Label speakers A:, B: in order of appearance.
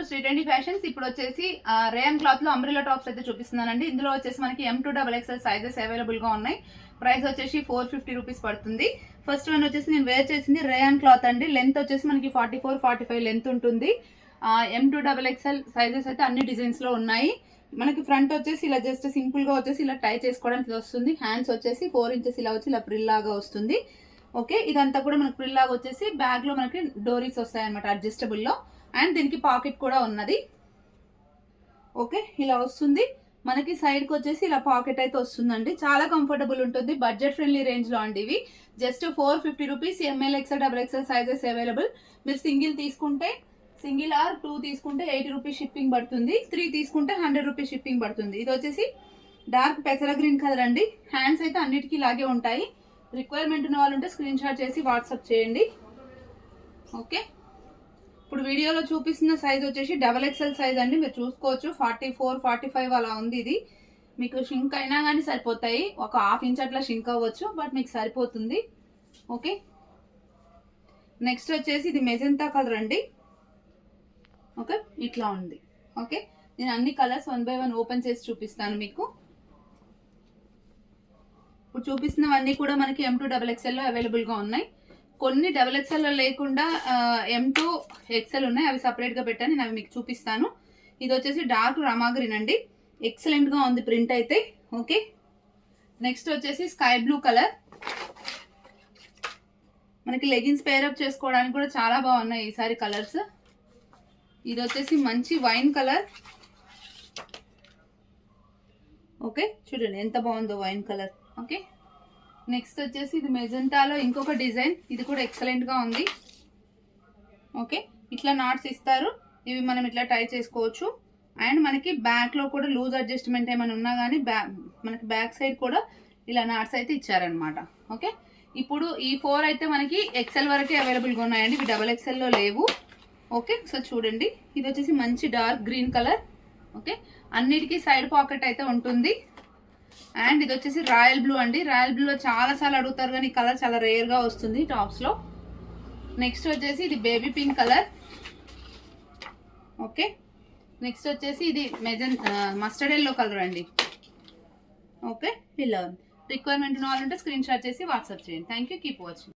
A: శ్రీటెండి fashions. ఇప్పుడు వచ్చేసి rayon cloth లో అంబ్రెల్లా టాప్స్ అయితే చూపిస్తున్నానండి. ఇందులో వచ్చేసి మనకి M2XXL సైజెస్ అవైలబుల్ గా ఉన్నాయి. ప్రైస్ వచ్చేసి 450 రూపీస్ పడుతుంది. ఫస్ట్ వన్ వచ్చేసి నేను వేర్ చేసింది రేయన్ క్లాత్ అండి. లెంత్ వచ్చేసి మనకి 44-45 లెంత్ ఉంటుంది. M2XXL సైజెస్ అయితే అన్ని డిజైన్స్ లో ఉన్నాయి. మనకి ఫ్రంట్ వచ్చేసి ఇలా జస్ట్ సింపుల్ గా వచ్చేసి ఇలా టై చేసుకోవడానికి వస్తుంది. హ్యాండ్స్ వచ్చేసి 4 ఇంచెస్ ఇలా వచ్చి ఇలా ప్రిల్ లాగా వస్తుంది. ఓకే, ఇదంతా కూడా మనకి ప్రిల్ లాగా వచ్చేసి బ్యాగ్ లో మనకి డోరీస్ వస్తాయి అనమాట అడ్జస్టబుల్ లో. అండ్ దీనికి పాకెట్ కూడా ఉన్నది. ఓకే, ఇలా వస్తుంది. మనకి సైడ్ కి వచ్చేసి ఇలా పాకెట్ అయితే వస్తుందండి. చాలా కంఫర్టబుల్ ఉంటుంది. బడ్జెట్ ఫ్రెండ్లీ రేంజ్ లో అండి. ఇవి just 450 rupees. ML XL XXL sizes available. మీరు సింగిల్ తీసుకుంటే, సింగిల్ ఆర్ 2 తీసుకుంటే 80 రూపీస్ షిప్పింగ్ పడుతుంది. 3 తీసుకుంటే 100 రూపీస్ షిప్పింగ్ పడుతుంది. ఇది వచ్చేసి డార్క్ పెసర గ్రీన్ కలర్ అండి. హ్యాండ్స్ అయితే అన్నిటికీ ఇలాగే ఉంటాయి. రిక్వైర్మెంట్ ఉన్న వాళ్ళు ఉంటే స్క్రీన్ షాట్ చేసి వాట్సాప్ చేయండి. ఓకే, ఇప్పుడు వీడియోలో చూపిస్తున్న సైజ్ వచ్చేసి XXL సైజ్ అండి. మీరు చూసుకోవచ్చు 44-45 అలా ఉంది. ఇది మీకు షింక్ అయినా కానీ సరిపోతాయి. ఒక 1/2 ఇంచ్ అట్లా షింక్ అవ్వచ్చు, బట్ మీకు సరిపోతుంది. ఓకే, నెక్స్ట్ వచ్చేసి ఇది మెజెంతా కలర్ అండి. ఓకే, ఇట్లా ఉంది. ఓకే, నేను అన్ని కలర్స్ 1 by 1 ఓపెన్ చేసి చూపిస్తాను మీకు. ఇప్పుడు చూపిస్తున్నవన్నీ కూడా మనకి M2XXL లో అవైలబుల్ గా ఉన్నాయి. కొన్ని XXL లో లేకుండా M2XL ఉన్నాయి. అవి సపరేట్ గా పెట్టాను. నేను అవి మీకు చూపిస్తాను. ఇది వచ్చేసి డార్క్ రమా గ్రీన్ అండి. ఎక్సలెంట్ గా ఉంది ప్రింట్ అయితే. ఓకే, నెక్స్ట్ వచ్చేసి స్కై బ్లూ కలర్. మనకి లెగిన్స్ పేరప్ చేసుకోవడానికి కూడా చాలా బాగున్నాయి ఈసారి కలర్స్. ఇది వచ్చేసి మంచి వైన్ కలర్. ఓకే, చూడండి ఎంత బాగుందో వైన్ కలర్. ఓకే, నెక్స్ట్ వచ్చేసి ఇది మెజెంటాలో ఇంకొక డిజైన్. ఇది కూడా ఎక్సలెంట్ గా ఉంది. ఓకే, ఇట్లా నాట్స్ ఇస్తారు. ఇవి మనం ఇట్లా టై చేసుకోవచ్చు. అండ్ మనకి బ్యాక్ లో కూడా లూజ్ అడ్జస్ట్మెంట్ ఏమైనా ఉన్నా కానీ మనకి బ్యాక్ సైడ్ కూడా ఇలా నాట్స్ అయితే ఇచ్చారనమాట. ఓకే, ఇప్పుడు ఈ 4 అయితే మనకి XL వరకే అవైలబుల్ గా ఉన్నాయండి. ఇవి XXL లో లేవు. ఓకే, సో చూడండి, ఇది వచ్చేసి మంచి డార్క్ గ్రీన్ కలర్. ఓకే, అన్నిటికీ సైడ్ పాకెట్ అయితే ఉంటుంది. అండ్ ఇది వచ్చేసి రాయల్ బ్లూ అండి. రాయల్ బ్లూలో చాలా సార్లు అడుగుతారు కానీ ఈ కలర్ చాలా రేర్ గా వస్తుంది టాప్స్ లో. నెక్స్ట్ వచ్చేసి ఇది baby pink colour. Okay, next వచ్చేసి ఇది మస్టర్డ్ ఎల్లో కలర్ అండి. ఓకే, ఇలా ఉంది. రిక్వైర్మెంట్ ఉన్న వాళ్ళంటే స్క్రీన్ షాట్ చేసి వాట్సాప్ చేయండి. Thank you, keep watching.